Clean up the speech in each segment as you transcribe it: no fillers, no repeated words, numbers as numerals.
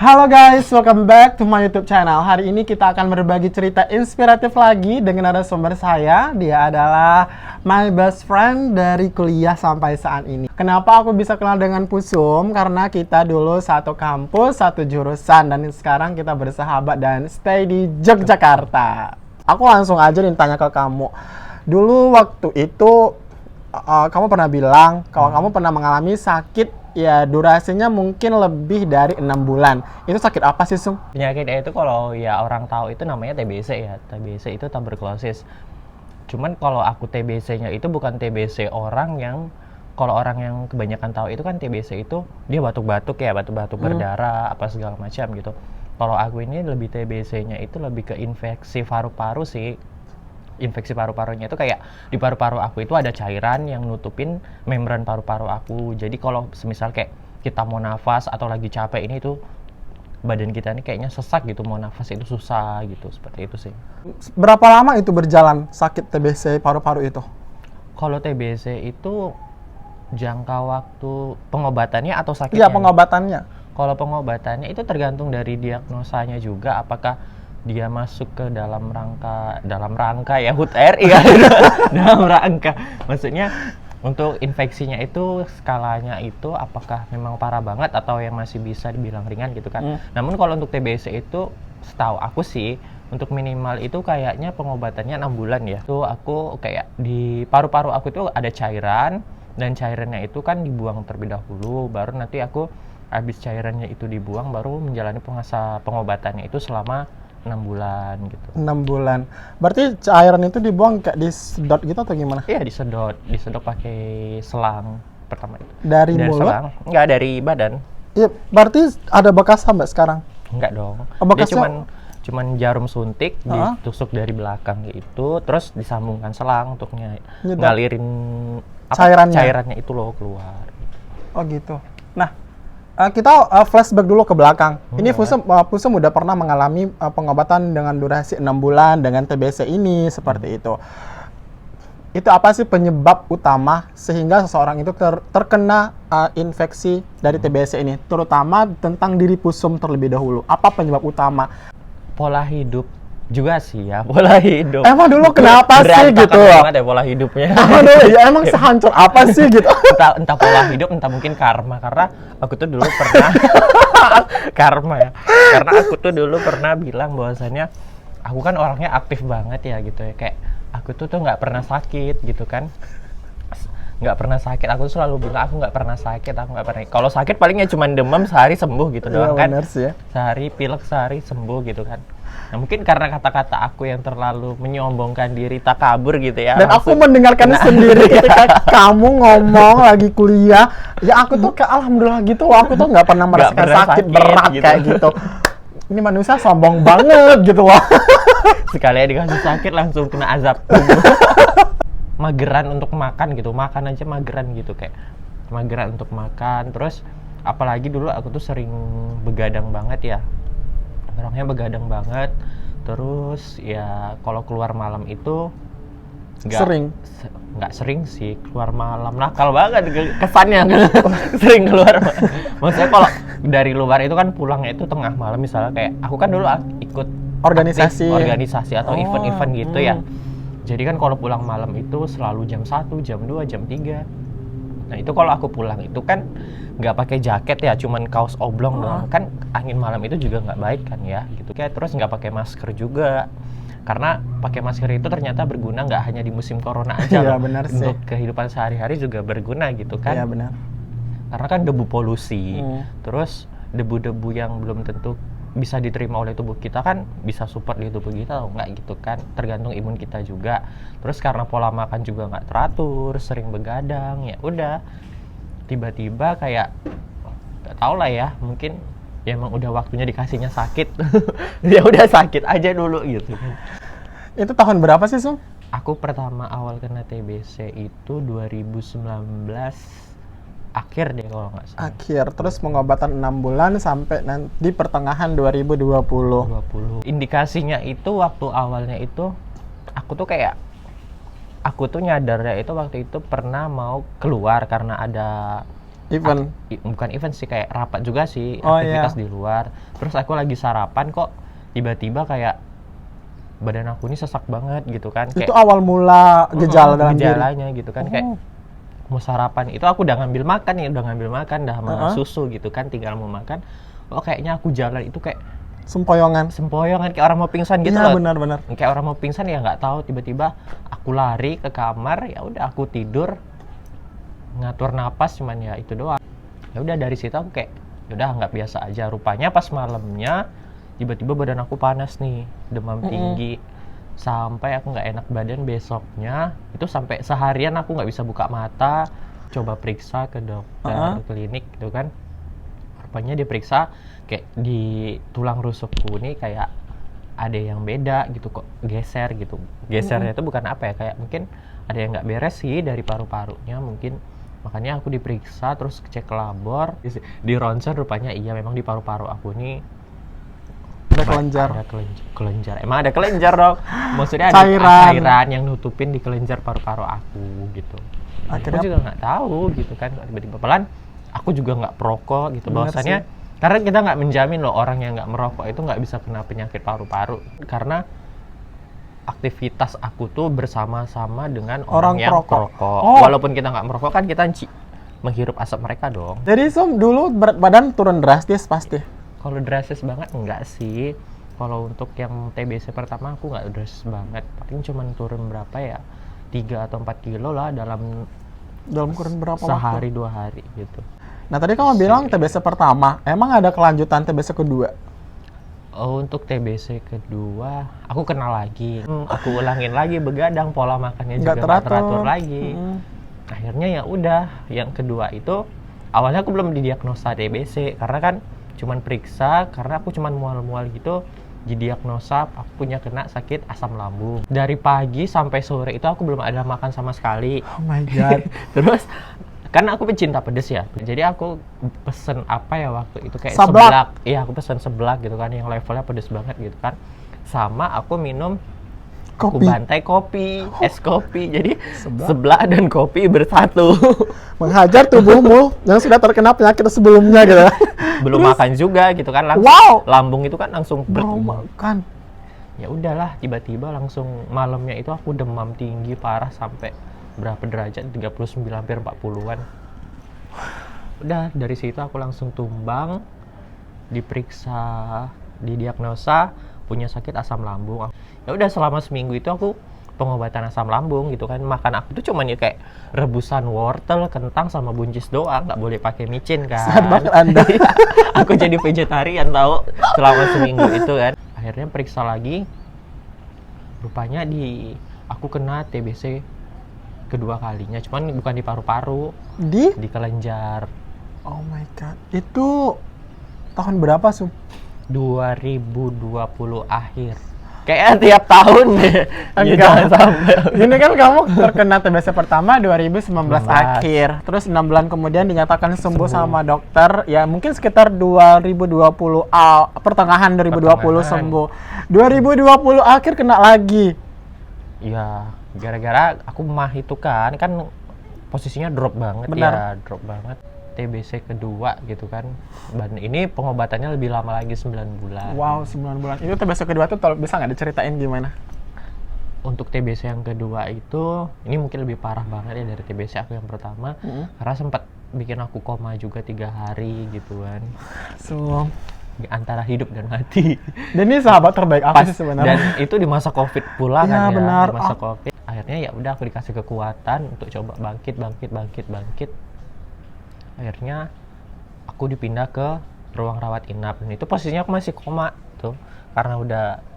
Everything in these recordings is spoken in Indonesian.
Halo guys, welcome back to my YouTube channel. Hari ini kita akan berbagi cerita inspiratif lagi dengan narasumber saya. Dia adalah my best friend dari kuliah sampai saat ini. Kenapa aku bisa kenal dengan Pusum? Karena kita dulu satu kampus, satu jurusan, dan sekarang kita bersahabat dan stay di Yogyakarta. Aku langsung aja nih tanya ke kamu. Dulu waktu itu kamu pernah bilang kalau kamu pernah mengalami sakit. Ya, durasinya mungkin lebih dari 6 bulan. Itu sakit apa sih, Sung? Penyakitnya itu kalau ya orang tahu itu namanya TBC ya. TBC itu tuberculosis. Cuman kalau aku TBC-nya itu bukan TBC orang yang, kalau orang yang kebanyakan tahu itu kan TBC itu dia batuk-batuk ya, batuk-batuk berdarah, apa segala macam gitu. Kalau aku ini lebih TBC-nya itu lebih ke infeksi paru-paru sih. Infeksi paru-parunya itu kayak di paru-paru aku itu ada cairan yang nutupin membran paru-paru aku. Jadi kalau semisal kayak kita mau nafas atau lagi capek ini tuh badan kita ini kayaknya sesak gitu, mau nafas itu susah gitu, seperti itu sih. Berapa lama itu berjalan sakit TBC paru-paru itu? Kalau TBC itu jangka waktu pengobatannya atau sakitnya? Iya, pengobatannya. Kalau pengobatannya itu tergantung dari diagnosanya juga, apakah dia masuk ke dalam rangka ya HUT RI kan. Dalam rangka, maksudnya untuk infeksinya itu skalanya itu apakah memang parah banget atau yang masih bisa dibilang ringan gitu kan. Namun kalau untuk TBC itu setahu aku sih untuk minimal itu kayaknya pengobatannya 6 bulan ya. Tuh aku kayak di paru-paru aku itu ada cairan, dan cairannya itu kan dibuang terlebih dahulu, baru nanti aku habis cairannya itu dibuang baru menjalani pengobatannya itu selama 6 bulan gitu. 6 bulan. Berarti cairan itu dibuang kayak disedot gitu atau gimana? Iya, disedot pakai selang pertama itu. Dari mulut? Selang, enggak dari badan. Iya, berarti ada bekas sampai sekarang? Enggak dong. Oh, Dia bekasnya? cuman jarum suntik ditusuk dari belakang itu, terus disambungkan selang untuk ngalirin cairannya itu loh keluar. Oh gitu. Nah, kita flashback dulu ke belakang. Ini Pusum udah pernah mengalami pengobatan dengan durasi 6 bulan dengan TBC ini, seperti itu. Itu apa sih penyebab utama sehingga seseorang itu terkena infeksi dari TBC ini? Terutama tentang diri Pusum terlebih dahulu. Apa penyebab utama? Pola hidup juga sih ya, pola hidup. Emang dulu kenapa sih gitu? Banget ya pola hidupnya. Emang sehancur apa sih gitu? entah pola hidup, entah mungkin karma, karena aku tuh dulu pernah karma ya. Karena aku tuh dulu pernah bilang bahwasannya aku kan orangnya aktif banget ya gitu ya, kayak aku tuh nggak pernah sakit gitu kan. Nggak pernah sakit, aku tuh selalu bilang aku nggak pernah sakit, aku nggak pernah. Kalau sakit palingnya cuma demam sehari sembuh gitu doang kan. Sih ya. Sehari pilek sehari sembuh gitu kan. Nah mungkin karena kata-kata aku yang terlalu menyombongkan diri, takabur gitu ya. Dan aku mendengarkan sendiri ketika kamu ngomong lagi kuliah. Ya aku tuh alhamdulillah gitu, aku tuh nggak pernah merasakan sakit berat gitu. Kayak gitu. Ini manusia sombong banget gitu loh. Sekalian dikasih sakit langsung kena azab. Mageran untuk makan gitu, makan aja mageran gitu, kayak mageran untuk makan. Terus apalagi dulu aku tuh sering begadang banget ya, orangnya begadang banget. Terus ya kalau keluar malam itu nggak sering sih keluar malam, nakal banget kesannya. Sering keluar maksudnya kalau dari luar itu kan pulangnya itu tengah malam, misalnya kayak aku kan dulu ikut organisasi atau event-event gitu ya. Jadi kan kalau pulang malam itu selalu jam 1, jam 2, jam 3. Nah itu kalau aku pulang itu kan nggak pakai jaket ya, cuman kaos oblong doang. Kan angin malam itu juga nggak baik kan ya gitu. Terus nggak pakai masker juga. Karena pakai masker itu ternyata berguna nggak hanya di musim corona aja loh. Benar sih. Untuk kehidupan sehari-hari juga berguna gitu kan. Iya benar. Karena kan debu polusi. Terus debu-debu yang belum tentu bisa diterima oleh tubuh kita kan bisa support di tubuh kita atau enggak gitu kan, tergantung imun kita juga. Terus karena pola makan juga nggak teratur, sering begadang, ya udah tiba-tiba kayak nggak tau lah ya, mungkin ya emang udah waktunya dikasihnya sakit. Ya udah sakit aja dulu gitu. Itu tahun berapa sih, Sung? Aku pertama awal kena TBC itu 2019 akhir deh kalau nggak salah. Akhir, terus pengobatan 6 bulan sampai nanti pertengahan 2020. Indikasinya itu waktu awalnya itu aku tuh nyadarnya itu waktu itu pernah mau keluar karena ada Event. bukan event sih, kayak rapat juga sih, Oh, aktivitas iya. di luar. Terus aku lagi sarapan kok tiba-tiba kayak badan aku ini sesak banget gitu kan, Itu kayak awal mula gejala dalam diri. gejalanya gitu kan, kayak Oh. mau sarapan itu aku udah ngambil makan nih, udah sama susu gitu kan, tinggal mau makan. Oh kayaknya aku jalan itu kayak Sempoyongan. sempoyongan, kayak orang mau pingsan gitu Iya, loh. benar-benar. Kayak orang mau pingsan ya, nggak tahu, tiba-tiba aku lari ke kamar, ya udah aku tidur ngatur napas, cuman ya itu doang. Ya udah dari situ aku kayak ya udah nggak biasa aja. Rupanya pas malamnya tiba-tiba badan aku panas nih, demam tinggi, sampai aku nggak enak badan. Besoknya itu sampai seharian aku nggak bisa buka mata. Coba periksa ke dokter klinik gitu kan, rupanya dia periksa kayak di tulang rusukku nih kayak ada yang beda gitu, kok geser gitu. Gesernya itu bukan apa ya, kayak mungkin ada yang nggak beres sih dari paru-parunya mungkin. Makanya aku diperiksa, terus cek labor, di ronsen, rupanya iya memang di paru-paru aku nih Ada kelenjar. ada kelenjar. Emang ada kelenjar dong. Maksudnya ada Cairan. cairan yang nutupin di kelenjar paru-paru aku gitu. Akhirnya- Aku juga nggak tahu gitu kan, tiba-tiba pelan. Aku juga nggak perokok gitu. Bener Bahwasannya karena kita nggak menjamin loh orang yang nggak merokok itu nggak bisa kena penyakit paru-paru, karena aktivitas aku tuh bersama-sama dengan Orang orang yang perokok. perokok. Oh. Walaupun kita nggak merokok kan kita menghirup asap mereka dong. Jadi Sum, dulu berat badan turun drastis pasti. Kalau drastis banget enggak sih. Kalau untuk yang TBC pertama aku nggak drastis banget. Paling cuman turun berapa ya? 3 atau 4 kilo lah dalam Dalam kurun berapa waktu? sehari 2 hari gitu. Nah, tadi kamu bilang TBC pertama. Emang ada kelanjutan TBC kedua? Oh, untuk TBC kedua aku kenal lagi. Aku ulangin lagi begadang, pola makannya juga nggak teratur lagi. Akhirnya ya udah, yang kedua itu awalnya aku belum didiagnosa TBC karena kan cuman periksa, karena aku cuman mual-mual gitu. Didiagnosa aku punya kena sakit asam lambung. Dari pagi sampai sore itu aku belum ada makan sama sekali. Oh my god. Terus kan aku pecinta pedes ya, jadi aku pesen apa ya waktu itu kayak Seblak. seblak. Iya, aku pesen seblak gitu kan, yang levelnya pedes banget gitu kan. Sama aku minum, aku Kopi. bantai kopi, es kopi. Jadi Seblak. seblak dan kopi bersatu. Menghajar tubuhmu yang sudah terkena penyakit sebelumnya gitu. Belum makan juga gitu kan, langsung Wow. lambung itu kan langsung Belum makan. ya udahlah, tiba-tiba langsung malamnya itu aku demam tinggi parah sampai berapa derajat, 39 hampir 40-an. Udah dari situ aku langsung tumbang, diperiksa, didiagnosa punya sakit asam lambung. Ya udah selama seminggu itu aku pengobatan asam lambung gitu kan. Makan aku tuh cuman ya kayak rebusan wortel, kentang sama buncis doang, nggak boleh pakai micin kan. Sehat banget Anda. Aku jadi vegetarian tahu selama seminggu itu kan. Akhirnya periksa lagi, rupanya aku kena TBC kedua kalinya, cuman bukan di paru-paru, di kelenjar. Oh my god. Itu tahun berapa, Sum? 2020 akhir. Kayaknya tiap tahun deh. Ya, Enggak. jangan sampai. Ini kan kamu terkena TBC pertama 2019 19. akhir. Terus 6 bulan kemudian dinyatakan sembuh sama dokter. Ya mungkin sekitar 2020 pertengahan 2020 Pertengahan. sembuh. 2020 akhir kena lagi. Ya, gara-gara aku mah itu kan posisinya drop banget. Benar. Ya, drop banget. TBC kedua gitu kan. Dan ini pengobatannya lebih lama lagi, 9 bulan. Wow, 9 bulan. Itu TBC kedua tuh bisa nggak diceritain gimana? Untuk TBC yang kedua itu, ini mungkin lebih parah banget ya dari TBC aku yang pertama. Karena sempat bikin aku koma juga 3 hari gitu kan. So, Antara hidup dan mati. dan ini sahabat terbaik aku sih Dan sebenarnya. itu di masa COVID pula Iya, kan ya. benar. Di masa COVID. Akhirnya ya udah aku dikasih kekuatan untuk coba bangkit. Akhirnya aku dipindah ke ruang rawat inap, dan itu posisinya aku masih koma tuh. Karena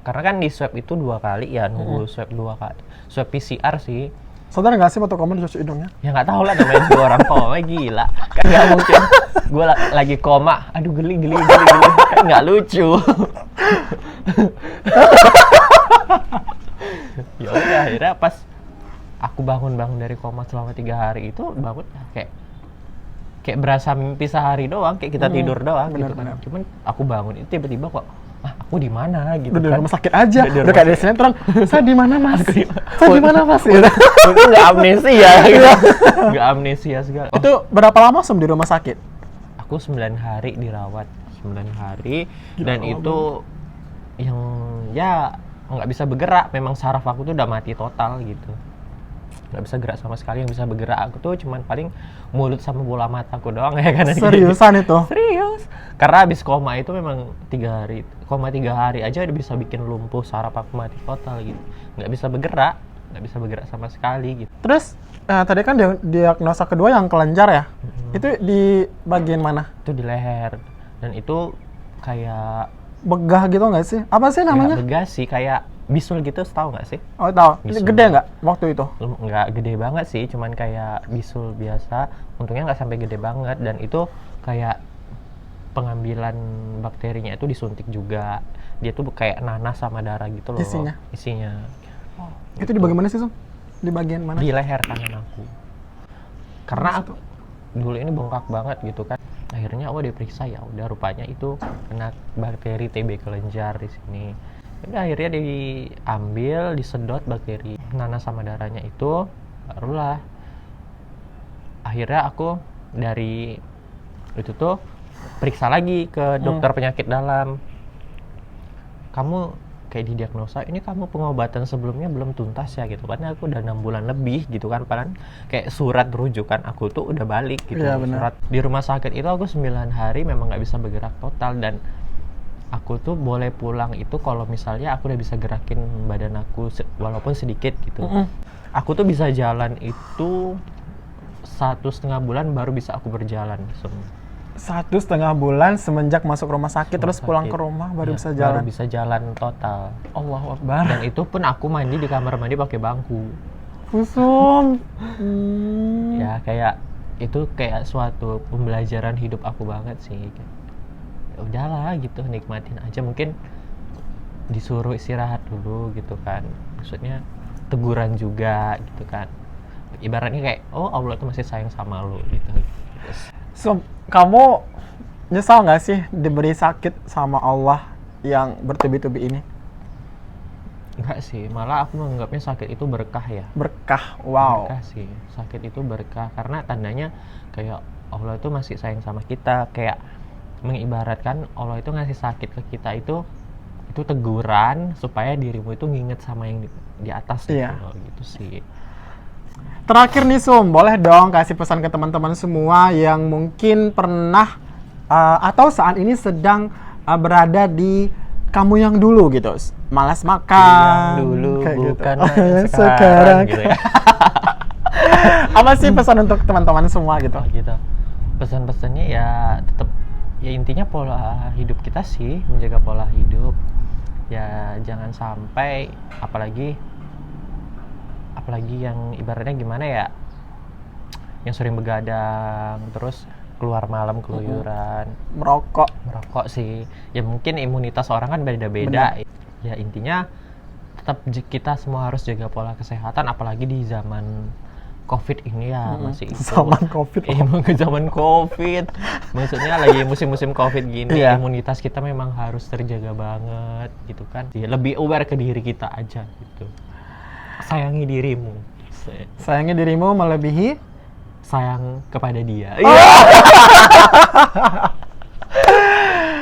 kan di swab itu 2 kali ya, nunggu swab 2 kali. Swab PCR sih. Sadar nggak sih waktu kamu dicuci hidungnya? Ya nggak tahu lah, namanya juga orang koma, gila. Kan nggak mungkin gue lagi koma, aduh geli. Kan nggak lucu. Ya udah, akhirnya pas aku bangun dari koma selama 3 hari itu, bangun kayak berasa mimpi sehari doang, kayak kita tidur doang gitu kan. benar. Cuman aku bangun itu tiba-tiba kok, aku di mana gitu Udah di kan. rumah sakit aja. Udah di Udah rumah kayak di sinetron. Saya di mana Mas? Saya di mana Mas? Itu nggak amnesia gitu. Nggak amnesia segala. Itu berapa lama Sum di rumah sakit? Aku 9 hari dirawat, 9 hari. Gila, Dan lama itu yang ya nggak bisa bergerak, memang saraf aku tuh udah mati total gitu, nggak bisa gerak sama sekali. Yang bisa bergerak aku tuh cuman paling mulut sama bola mataku doang ya kan. Seriusan itu? Serius, karena habis koma itu memang 3 hari aja udah bisa bikin lumpuh, saraf aku mati total gitu, nggak bisa bergerak sama sekali gitu. Terus tadi kan diagnosa kedua yang kelenjar ya? Itu di bagian mana? Itu di leher, dan itu kayak Begah gitu nggak sih? Apa sih namanya? nggak begas sih, kayak bisul gitu, tahu nggak sih? Oh tahu. Bisul. Gede nggak waktu itu? Nggak gede banget sih, cuman kayak bisul biasa. Untungnya nggak sampai gede banget, dan itu kayak pengambilan bakterinya itu disuntik juga. Dia tuh kayak nanas sama darah gitu loh. Isinya. Itu di bagian mana sih Sum? Di bagian mana? Di leher kanan aku. Karena aku dulu ini bengkak banget gitu kan. Akhirnya diperiksa, ya udah rupanya itu kena bakteri TB kelenjar di sini. Udah akhirnya diambil, disedot bakteri nanas sama darahnya itu, barulah akhirnya aku dari itu tuh periksa lagi ke dokter penyakit dalam. Kamu kayak didiagnosa, ini kamu pengobatan sebelumnya belum tuntas ya gitu kan. Aku udah 6 bulan lebih gitu kan, padahal kayak surat rujukan aku tuh udah balik gitu. Iya, benar. Surat di rumah sakit itu aku 9 hari memang nggak bisa bergerak total, dan aku tuh boleh pulang itu kalau misalnya aku udah bisa gerakin badan aku walaupun sedikit gitu. Aku tuh bisa jalan itu 1,5 bulan baru bisa aku berjalan. 1,5 bulan semenjak masuk rumah sakit, terus pulang ke rumah baru Ya, bisa jalan. baru bisa jalan total. Allahu Akbar. Dan itu pun aku mandi di kamar mandi pakai bangku. Sum. Ya kayak itu kayak suatu pembelajaran hidup aku banget sih. Ya udahlah gitu, nikmatin aja. Mungkin disuruh istirahat dulu gitu kan. Maksudnya teguran juga gitu kan. Ibaratnya kayak Allah tuh masih sayang sama lo gitu. Sum, kamu nyesal nggak sih diberi sakit sama Allah yang bertubi-tubi ini? Enggak sih, malah aku menganggapnya sakit itu berkah ya. Berkah, wow. Berkah sih, sakit itu berkah karena tandanya kayak Allah itu masih sayang sama kita. Kayak mengibaratkan Allah itu ngasih sakit ke kita itu teguran supaya dirimu itu nginget sama yang di atas gitu, gitu sih. Terakhir nih Sum, boleh dong kasih pesan ke teman-teman semua yang mungkin pernah atau saat ini sedang berada di kamu yang dulu gitu, malas makan, Yang dulu kayak bukan gitu. yang Sekarang sekarang gitu ya. Apa sih pesan untuk teman-teman semua gitu? Gitu. Pesan-pesannya ya tetap ya intinya pola hidup kita sih, menjaga pola hidup. Ya jangan sampai apalagi yang ibaratnya gimana ya, yang sering begadang terus keluar malam keluyuran, Merokok sih ya. Mungkin imunitas orang kan beda-beda ya. Intinya tetap kita semua harus jaga pola kesehatan, apalagi di zaman COVID ini ya. Masih itu zaman COVID. emang ke zaman COVID, maksudnya lagi musim-musim COVID gini, imunitas kita memang harus terjaga banget gitu kan. Ya, lebih aware ke diri kita aja gitu. Sayangi dirimu. Sayangi dirimu melebihi sayang kepada dia.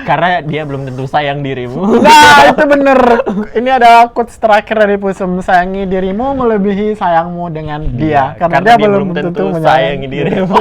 Karena dia belum tentu sayang dirimu. Nah, itu bener. Ini ada quotes terakhir dari Pusum, sayangi dirimu melebihi sayangmu dengan dia. Karena dia belum tentu sayangi dirimu.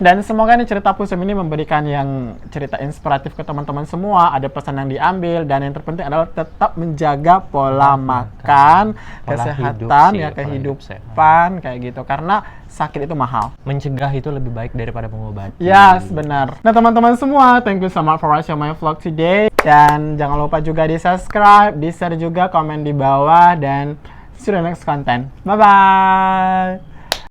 Dan semoga nih cerita Pusum ini memberikan yang cerita inspiratif ke teman-teman semua. Ada pesan yang diambil, dan yang terpenting adalah tetap menjaga pola makan, kesehatan, kehidupan kayak gitu. Karena sakit itu mahal. Mencegah itu lebih baik daripada mengobati. Yes, benar. Nah teman-teman semua, thank you so much for watching my vlog today. Dan jangan lupa juga di subscribe, di share juga, komen di bawah, dan see you in the next content. Bye-bye.